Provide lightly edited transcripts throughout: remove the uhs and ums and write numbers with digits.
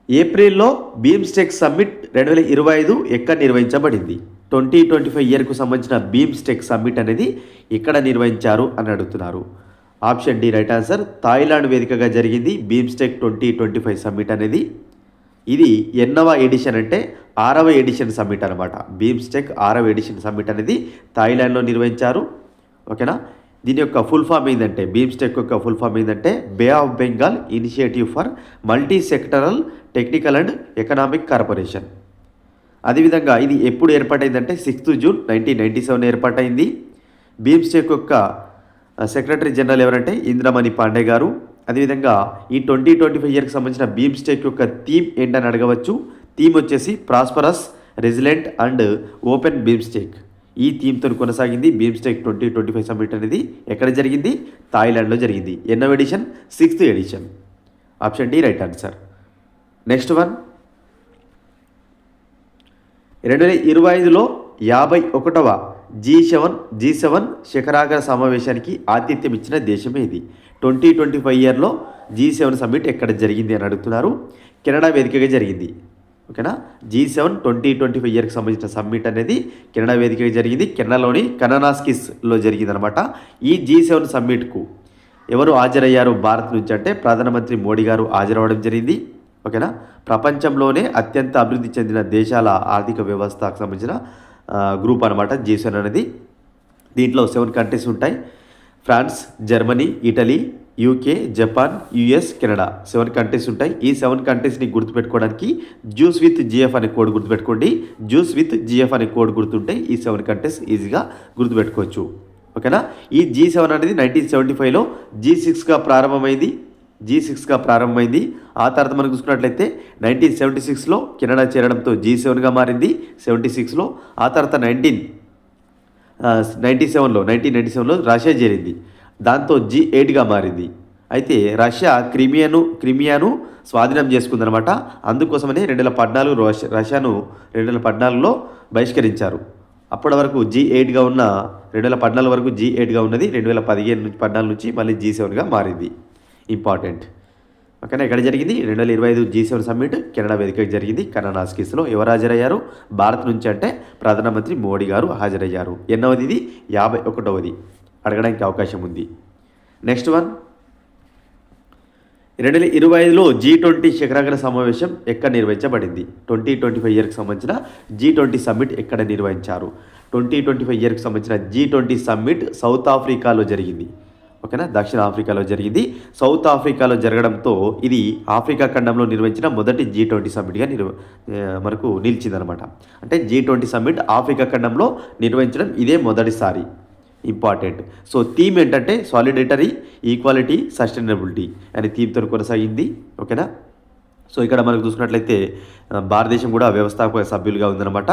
ఏప్రిల్లో BIMSTEC summit 2025 ఎక్కడ నిర్వహించబడింది? 2025 ఇయర్కు సంబంధించిన బీమ్స్టెక్ సమ్మిట్ అనేది ఇక్కడ నిర్వహించారు అని అడుగుతున్నారు. Option D right answer. Thailand వేదికగా జరిగింది బీమ్స్టెక్ 2025 సమ్మిట్ అనేది. ఇది ఎన్నవ ఎడిషన్ అంటే 6వ ఎడిషన్ సమ్మిట్ అనమాట. బీమ్స్టెక్ 6వ ఎడిషన్ సమ్మిట్ అనేది థాయిలాండ్లో నిర్వహించారు. ఓకేనా. దీని యొక్క ఫుల్ ఫామ్ ఏంటంటే, బీమ్స్టెక్ యొక్క ఫుల్ ఫామ్ ఏంటంటే bay of Bengal initiative for multi sectoral technical and economic corporation. అదేవిధంగా ఇది ఎప్పుడు ఏర్పాటైందంటే 6 జూన్ 1997 ఏర్పాటైంది. బీమ్స్టెక్ యొక్క సెక్రటరీ జనరల్ ఎవరంటే ఇంద్రమణి పాండే గారు. అదేవిధంగా ఈ 2025 ఇయర్కి సంబంధించిన బీమ్స్టెక్ యొక్క థీమ్ ఏంటని అడగవచ్చు. థీమ్ వచ్చేసి prosperous, resilient and open BIMSTEC. ఈ థీమ్తో కొనసాగింది బీమ్స్టెక్ 2025 సమ్మిట్ అనేది. ఎక్కడ జరిగింది? థాయిలాండ్లో జరిగింది. ఎన్నవ edition? 6th edition. Option D right answer. Next one, 2025లో 51వ G7 శిఖరాగ్ర సమావేశానికి ఆతిథ్యం ఇచ్చిన దేశం ఏది? 2025 ఇయర్లో G7 సమ్మిట్ ఎక్కడ జరిగింది అని అడుగుతున్నారు. కెనడా వేదికగా జరిగింది. ఓకేనా. G7 2025 ఇయర్కి సంబంధించిన సమ్మిట్ అనేది కెనడా వేదికగా జరిగింది. కెనడాలోని కననాస్కిస్లో జరిగింది అనమాట. ఈ G7 సమ్మిట్కు ఎవరు హాజరయ్యారు భారత్ నుంచి అంటే ప్రధానమంత్రి మోడీ గారు హాజరవ్వడం జరిగింది. ఓకేనా. ప్రపంచంలోనే అత్యంత అభివృద్ధి చెందిన దేశాల ఆర్థిక వ్యవస్థకు సంబంధించిన గ్రూప్ అనమాట G7 అనేది. దీంట్లో 7 కంట్రీస్ ఉంటాయి. France, Germany, Italy, UK, Japan, US, Canada 7 countries ఉంటాయి. ఈ 7 కంట్రీస్ని గుర్తుపెట్టుకోవడానికి జ్యూస్ విత్ జిఎఫ్ అనే కోడ్ గుర్తుపెట్టుకోండి. జ్యూస్ విత్ జిఎఫ్ అనే కోడ్ గుర్తుంటే ఈ 7 కంట్రీస్ ఈజీగా గుర్తుపెట్టుకోవచ్చు. ఓకేనా. ఈ G7 అనేది 1975లో G6గా ప్రారంభమైంది. ఆ తర్వాత మనం చూసుకున్నట్లయితే 1976లో కెనడా చేరడంతో G7గా మారింది 76లో. ఆ తర్వాత 1997లో రష్యా చేరింది. దాంతో G8గా మారింది. అయితే రష్యా క్రిమియాను స్వాధీనం చేసుకుందనమాట. అందుకోసమని 2014 రష్యాను 2014లో బహిష్కరించారు. అప్పటి వరకు G8గా ఉన్న 2014 వరకు G8గా ఉన్నది 2014 నుంచి మళ్ళీ G7గా మారింది. ఇంపార్టెంట్. ఓకేనా. ఎక్కడ జరిగింది? 2025 G7 సమ్మిట్ కెనడా వేదికగా జరిగింది. కననాస్కిస్లో ఎవరు హాజరయ్యారు? భారత్ నుంచి అంటే ప్రధానమంత్రి మోడీ గారు హాజరయ్యారు. ఎన్నవది ఇది? 51వది. అడగడానికి అవకాశం ఉంది. నెక్స్ట్ వన్, 2025లో G20 శిఖరాగ్ర సమావేశం ఎక్కడ నిర్వహించబడింది? 2025 ఇయర్కి సంబంధించిన G20 సమ్మిట్ ఎక్కడ నిర్వహించారు? 2025 ఇయర్కి సంబంధించిన G20 సమ్మిట్ సౌత్ ఆఫ్రికాలో జరిగింది. ఓకేనా. దక్షిణ ఆఫ్రికాలో జరిగింది. సౌత్ ఆఫ్రికాలో జరగడంతో ఇది ఆఫ్రికా ఖండంలో నిర్వహించిన మొదటి G20 సమ్మిట్గా మనకు నిలిచిందనమాట. అంటే G20 సమ్మిట్ ఆఫ్రికా ఖండంలో నిర్వహించడం ఇదే మొదటిసారి. ఇంపార్టెంట్. సో థీమ్ ఏంటంటే సాలిడేటరీ, ఈక్వాలిటీ, సస్టైనబిలిటీ అనే థీమ్తో కొనసాగింది. ఓకేనా. సో ఇక్కడ మనకు చూసుకున్నట్లయితే భారతదేశం కూడా వ్యవస్థాపక సభ్యులుగా ఉందన్నమాట.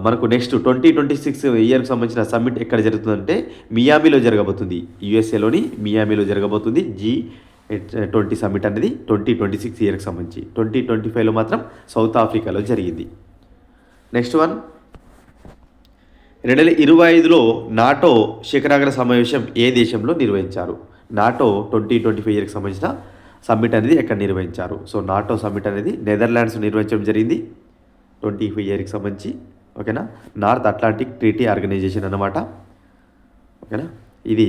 మనకు నెక్స్ట్ 2026 ఇయర్కి సంబంధించిన సమ్మిట్ ఎక్కడ జరుగుతుందంటే మియామిలో జరగబోతుంది. యుఎస్ఏలోని మియామిలో జరగబోతుంది G20 సమ్మిట్ అనేది 2026 ఇయర్కి సంబంధించి. 2025లో మాత్రం సౌత్ ఆఫ్రికాలో జరిగింది. నెక్స్ట్ వన్, 2025లో నాటో శిఖరాగ్ర సమావేశం ఏ దేశంలో నిర్వహించారు? నాటో 2025 ఇయర్కి సంబంధించిన సమ్మిట్ అనేది ఎక్కడ నిర్వహించారు? సో నాటో సమ్మిట్ అనేది నెదర్లాండ్స్ నిర్వహించడం జరిగింది 25 ఇయర్కి సంబంధించి. ఓకేనా. నార్త్ అట్లాంటిక్ ట్రీటీ ఆర్గనైజేషన్ అన్నమాట. ఓకేనా. ఇది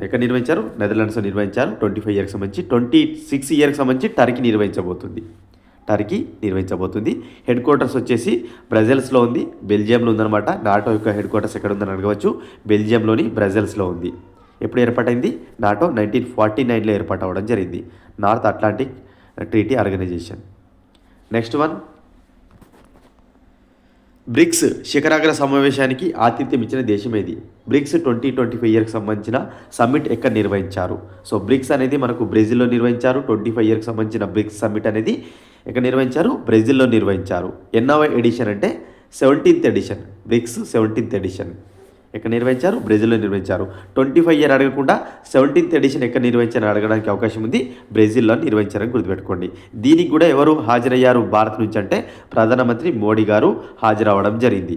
ఎక్కడ నిర్వహించారు? నెదర్లాండ్స్లో నిర్వహించారు 25 ఇయర్కి సంబంధించి. 26 ఇయర్కి సంబంధించి టర్కీ నిర్వహించబోతుంది. హెడ్ క్వార్టర్స్ వచ్చేసి బ్రజెల్స్లో ఉంది, బెల్జియంలో ఉందన్నమాట. నాటో యొక్క హెడ్ క్వార్టర్స్ ఎక్కడ ఉందని అడగవచ్చు. బెల్జియంలోని బ్రజెల్స్లో ఉంది. ఎప్పుడు ఏర్పాటైంది? నాటో 1949లో ఏర్పాటు అవ్వడం జరిగింది. North Atlantic Treaty Organisation. Next one, BRICS శిఖరాగ్ర సమావేశానికి ఆతిథ్యం ఇచ్చిన దేశం ఏది? బ్రిక్స్ 2025 ఇయర్కి సంబంధించిన సమ్మిట్ ఎక్కడ నిర్వహించారు? సో బ్రిక్స్ అనేది మనకు బ్రెజిల్లో నిర్వహించారు. 25 ఇయర్కి సంబంధించిన బ్రిక్స్ సమ్మిట్ అనేది ఎక్కడ నిర్వహించారు? బ్రెజిల్లో నిర్వహించారు. ఎన్నవ ఎడిషన్ అంటే 17th edition. Bricks 17th edition ఎక్కడ నిర్వహించారు? బ్రెజిల్లో నిర్వహించారు. 25 ఇయర్ అడగకుండా 17th ఎడిషన్ ఎక్కడ నిర్వహించారని అడగడానికి అవకాశం ఉంది. బ్రెజిల్లో నిర్వహించారని గుర్తుపెట్టుకోండి. దీనికి కూడా ఎవరు హాజరయ్యారు భారత్ నుంచి అంటే ప్రధానమంత్రి మోడీ గారు హాజరవ్వడం జరిగింది.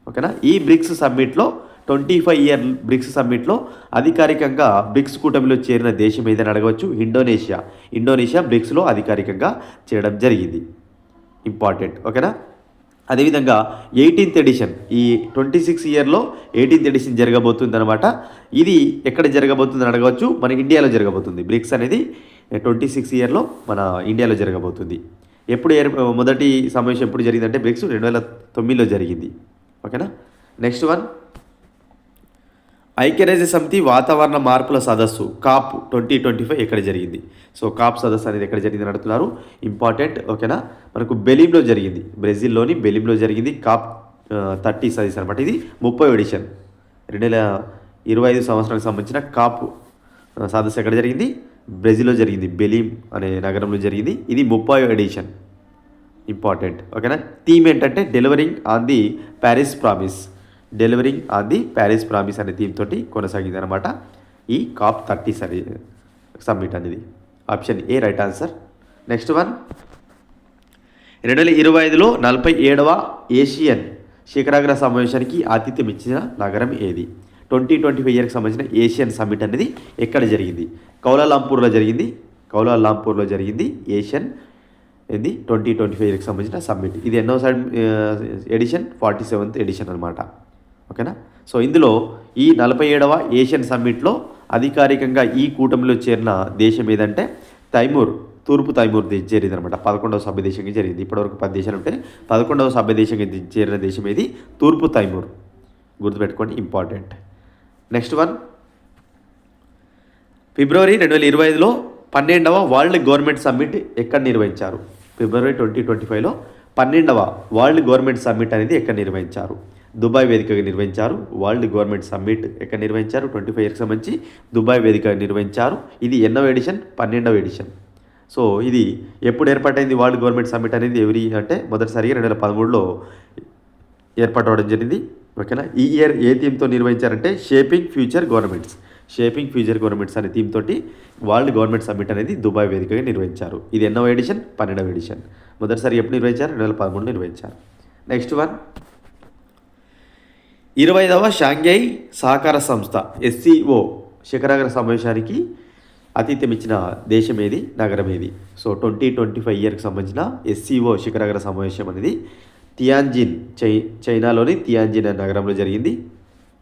ఓకేనా. ఈ బ్రిక్స్ సమ్మిట్లో 25 ఇయర్ బ్రిక్స్ సమ్మిట్లో అధికారికంగా బ్రిక్స్ కూటమిలో చేరిన దేశం ఏదని అడగవచ్చు. ఇండోనేషియా బ్రిక్స్లో అధికారికంగా చేరడం జరిగింది. ఇంపార్టెంట్, ఓకేనా. అదేవిధంగా 18th ఎడిషన్, ఈ 26 ఇయర్లో 18th ఎడిషన్ జరగబోతుంది అనమాట. ఇది ఎక్కడ జరగబోతుందని అడగవచ్చు. మన ఇండియాలో జరగబోతుంది. బ్రిక్స్ అనేది 26 ఇయర్లో మన ఇండియాలో జరగబోతుంది. ఎప్పుడు మొదటి సమావేశం ఎప్పుడు జరిగిందంటే బ్రిక్స్ 2009లో జరిగింది, ఓకేనా. నెక్స్ట్ వన్, ఐక్యరాజ్య సమితి వాతావరణ మార్పుల సదస్సు COP 2025 ఎక్కడ జరిగింది? సో COP సదస్సు అనేది ఎక్కడ జరిగిందని అడుగుతున్నారు. ఇంపార్టెంట్, ఓకేనా. మనకు బెలింలో జరిగింది, బ్రెజిల్లోని బెలింలో జరిగింది. COP 30 సదస్సు అనమాట. ఇది 30వ ఎడిషన్. 2025 సంవత్సరానికి సంబంధించిన COP సదస్సు ఎక్కడ జరిగింది? బ్రెజిల్లో జరిగింది, బెలిం అనే నగరంలో జరిగింది. ఇది 30వ ఎడిషన్. ఇంపార్టెంట్, ఓకేనా. థీమ్ ఏంటంటే delivering on the Paris promise అనే థీమ్ తోటి కొనసాగింది అనమాట ఈ COP 30 సమ్మిట్ అనేది. Option A right answer. Next one, 2025లో 47వ ఏషియన్ శిఖరాగ్ర సమావేశానికి ఆతిథ్యం ఇచ్చిన నగరం ఏది? 2025 ఇయర్కి సంబంధించిన ఏషియన్ సమ్మిట్ అనేది ఎక్కడ జరిగింది? కౌలాలంపూర్లో జరిగింది ఏషియన్ 2025 ఇయర్కి సంబంధించిన సమ్మిట్. ఇది ఎన్నో ఎడిషన్? 47th ఎడిషన్ అనమాట, ఓకేనా. సో ఇందులో ఈ 47వ ఏషియన్ సమ్మిట్లో అధికారికంగా ఈ కూటమిలో చేరిన దేశం ఏదంటే తూర్పు తైమూర్ చేరింది అనమాట. 11వ సభ్య దేశంగా జరిగింది. ఇప్పటివరకు 10 దేశాలు ఉంటే 11వ సభ్య దేశంగా చేరిన దేశం ఏది? తూర్పు తైమూర్, గుర్తుపెట్టుకోండి, ఇంపార్టెంట్. నెక్స్ట్ వన్, ఫిబ్రవరి 2025లో 12వ వరల్డ్ గవర్నమెంట్ సమ్మిట్ ఎక్కడ నిర్వహించారు? ఫిబ్రవరి 2025లో 12వ వరల్డ్ గవర్నమెంట్ సమ్మిట్ అనేది ఎక్కడ నిర్వహించారు? దుబాయ్ వేదికగా నిర్వహించారు. వరల్డ్ గవర్నమెంట్ సమ్మిట్ ఎక్కడ నిర్వహించారు? 25 ఇయర్కి సంబంధించి దుబాయ్ వేదికగా నిర్వహించారు. ఇది ఎన్నవ ఎడిషన్? 12వ ఎడిషన్. సో ఇది ఎప్పుడు ఏర్పాటైంది వరల్డ్ గవర్నమెంట్ సమ్మిట్ అనేది? అంటే మొదటిసారిగా 2013లో ఏర్పాటు జరిగింది, ఓకేనా. ఈ ఇయర్ ఏ థీమ్తో నిర్వహించారంటే షేపింగ్ ఫ్యూచర్ గవర్నమెంట్స్ అనే థీమ్ తోటి వరల్డ్ గవర్నమెంట్ సమ్మిట్ అనేది దుబాయ్ వేదికగా నిర్వహించారు. ఇది ఎన్నవ ఎడిషన్? 12వ ఎడిషన్. మొదటిసారి ఎప్పుడు నిర్వహించారు? 2013లో నిర్వహించారు. నెక్స్ట్ వన్, 25వ షాంఘై సహకార సంస్థ SCO శిఖరాగ్ర సమావేశానికి ఆతిథ్యం ఇచ్చిన దేశం ఏది? నగరం ఏది? సో 2025 ఇయర్కి సంబంధించిన SCO శిఖరాగ్ర సమావేశం అనేది తియాన్జిన్, చైనాలోని తియాన్జిన్ అనే నగరంలో జరిగింది,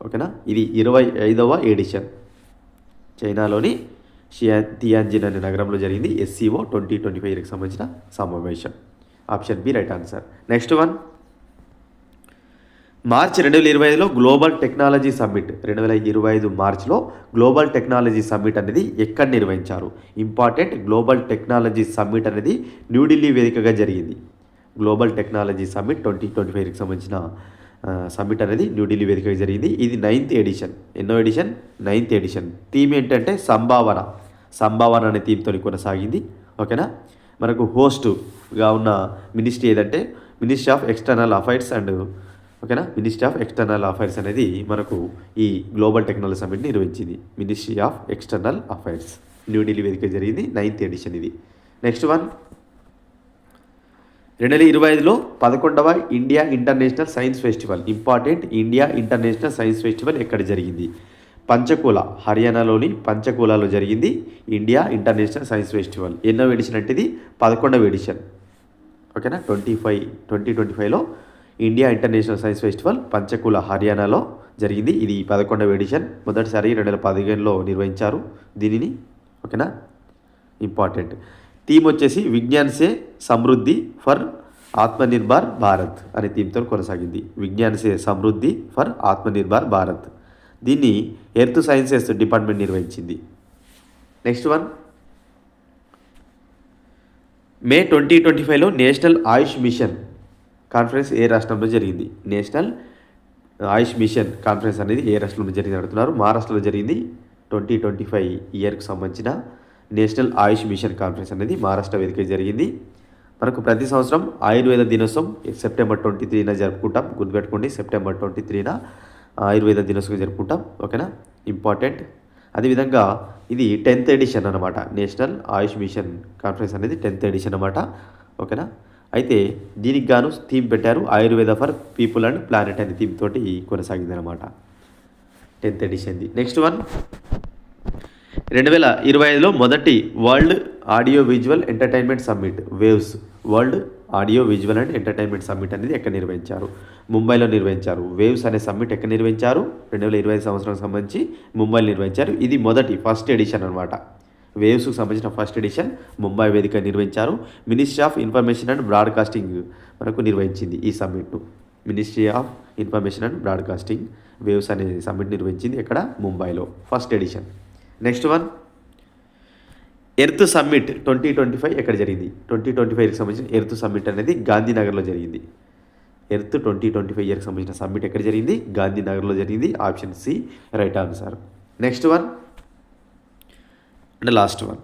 ఓకేనా. ఇది 25వ ఎడిషన్. చైనాలోని తియాన్జిన్ అనే నగరంలో జరిగింది SCO 2025 ఇయర్కి సంబంధించిన సమావేశం. Option B right answer. Next one, మార్చి 2025లో గ్లోబల్ టెక్నాలజీ సమ్మిట్, 2025 మార్చిలో గ్లోబల్ టెక్నాలజీ సమ్మిట్ అనేది ఎక్కడ నిర్వహించారు? ఇంపార్టెంట్, గ్లోబల్ టెక్నాలజీ సమ్మిట్ అనేది న్యూఢిల్లీ వేదికగా జరిగింది. గ్లోబల్ టెక్నాలజీ సమ్మిట్ 2025కి సంబంధించిన సమ్మిట్ అనేది న్యూఢిల్లీ వేదికగా జరిగింది. ఇది 9th ఎడిషన్. ఎన్నో ఎడిషన్? 9th edition. థీమ్ ఏంటంటే సంభావన అనే థీమ్తో కొనసాగింది, ఓకేనా. మనకు హోస్ట్గా ఉన్న మినిస్ట్రీ ఏదంటే మినిస్ట్రీ ఆఫ్ ఎక్స్టర్నల్ అఫైర్స్ అనేది మనకు ఈ గ్లోబల్ టెక్నాలజీ సమ్మిట్ నిర్వహించింది. Ministry of external affairs, New Delhi వేదిక జరిగింది. 9th ఎడిషన్ ఇది. నెక్స్ట్ వన్, 2025లో 11వ India international science festival. Important, India international science festival ఎక్కడ జరిగింది? పంచకుల, హర్యానాలోని పంచకులలో జరిగింది ఇండియా ఇంటర్నేషనల్ సైన్స్ ఫెస్టివల్. ఎన్నో ఎడిషన్ అంటే ఇది? 11వ ఎడిషన్, ఓకేనా. 2025లో India international science festival Panchkula, హర్యానాలో జరిగింది. ఇది 11వ ఎడిషన్. మొదటిసారి 2015లో నిర్వహించారు దీనిని, ఓకేనా. ఇంపార్టెంట్. థీమ్ వచ్చేసి విజ్ఞాన్ సే సమృద్ధి ఫర్ ఆత్మనిర్భర్ భారత్ అనే థీమ్తో కొనసాగింది. విజ్ఞాన్ సే సమృద్ధి ఫర్ ఆత్మనిర్భర్ భారత్. దీన్ని ఎర్త్ సైన్సెస్ డిపార్ట్మెంట్ నిర్వహించింది. నెక్స్ట్ వన్, మే 2025లో నేషనల్ ఆయుష్ మిషన్ కాన్ఫరెన్స్ ఏ రాష్ట్రంలో జరిగింది? నేషనల్ ఆయుష్ మిషన్ కాన్ఫరెన్స్ అనేది ఏ రాష్ట్రంలో జరిగింది అడుగుతున్నారు. మహారాష్ట్రలో జరిగింది. 2025 ఇయర్కి సంబంధించిన నేషనల్ ఆయుష్ మిషన్ కాన్ఫరెన్స్ అనేది మహారాష్ట్ర వేదిక జరిగింది. మనకు ప్రతి సంవత్సరం ఆయుర్వేద దినోత్సవం సెప్టెంబర్ 23న జరుపుకుంటాం, గుర్తుపెట్టుకోండి. సెప్టెంబర్ 23న ఆయుర్వేద దినోత్సవం జరుపుకుంటాం, ఓకేనా. ఇంపార్టెంట్. అదేవిధంగా ఇది 10th ఎడిషన్ అనమాట. నేషనల్ ఆయుష్ మిషన్ కాన్ఫరెన్స్ అనేది 10th ఎడిషన్ అనమాట, ఓకేనా. అయితే దీనికి గాను థీమ్ పెట్టారు Ayurveda for people and planet అనే థీమ్ తోటి కొనసాగింది అనమాట. 10th ఎడిషన్ది. నెక్స్ట్ వన్ 2025లో మొదటి world audio visual entertainment summit waves world audio visual and entertainment summit అనేది ఎక్కడ నిర్వహించారు? ముంబైలో నిర్వహించారు. వేవ్స్ అనే సమ్మిట్ ఎక్కడ నిర్వహించారు? 2025 సంవత్సరానికి సంబంధించి ముంబైలో నిర్వహించారు. ఇది ఫస్ట్ ఎడిషన్ అనమాట. వేవ్స్కి సంబంధించిన ఫస్ట్ ఎడిషన్ ముంబై వేదిక నిర్వహించారు. Ministry of information and broadcasting మనకు నిర్వహించింది ఈ సమ్మిట్ను. Ministry of information and broadcasting waves అనే సమ్మిట్ నిర్వహించింది ఎక్కడ? ముంబైలో first edition. Next one earth summit 2025 ఎక్కడ జరిగింది? 2025కి సంబంధించిన ఎర్త్ సమ్మిట్ అనేది గాంధీనగర్లో జరిగింది. ఎర్త్ 2025 ఇయర్కి సంబంధించిన సమ్మిట్ ఎక్కడ జరిగింది? గాంధీనగర్లో జరిగింది. Option C right answer. Next one అంటే లాస్ట్ వన్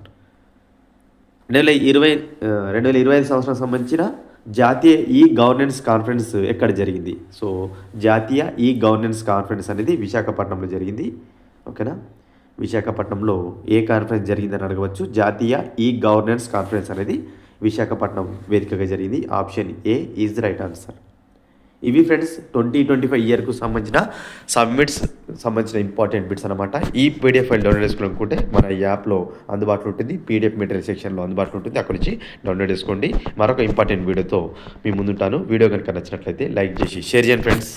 2025 సంవత్సరం సంబంధించిన జాతీయ ఈ గవర్నెన్స్ కాన్ఫరెన్స్ ఎక్కడ జరిగింది? సో జాతీయ ఈ గవర్నెన్స్ కాన్ఫరెన్స్ అనేది విశాఖపట్నంలో జరిగింది. ఓకేనా? విశాఖపట్నంలో ఏ కాన్ఫరెన్స్ జరిగిందని అడగవచ్చు. జాతీయ ఈ గవర్నెన్స్ కాన్ఫరెన్స్ అనేది విశాఖపట్నం వేదికగా జరిగింది. Option A is the right answer. ఇవి ఫ్రెండ్స్ 2025 ఇయర్కు సంబంధించిన సమ్మిట్స్ సంబంధించిన ఇంపార్టెంట్ బిట్స్ అనమాట. ఈ పీడిఎఫ్ ఫైల్ డౌన్లోడ్ చేసుకోవాలనుకుంటే మన యాప్లో అందుబాటులో ఉంటుంది. పీడిఎఫ్ మెటీరియల్ సెక్షన్లో అందుబాటులో ఉంటుంది. అక్కడి నుంచి డౌన్లోడ్ చేసుకోండి. మరొక ఇంపార్టెంట్ వీడియోతో మీ ముందుంటాను. వీడియో కనుక నచ్చినట్లయితే లైక్ చేసి షేర్ చేయండి ఫ్రెండ్స్.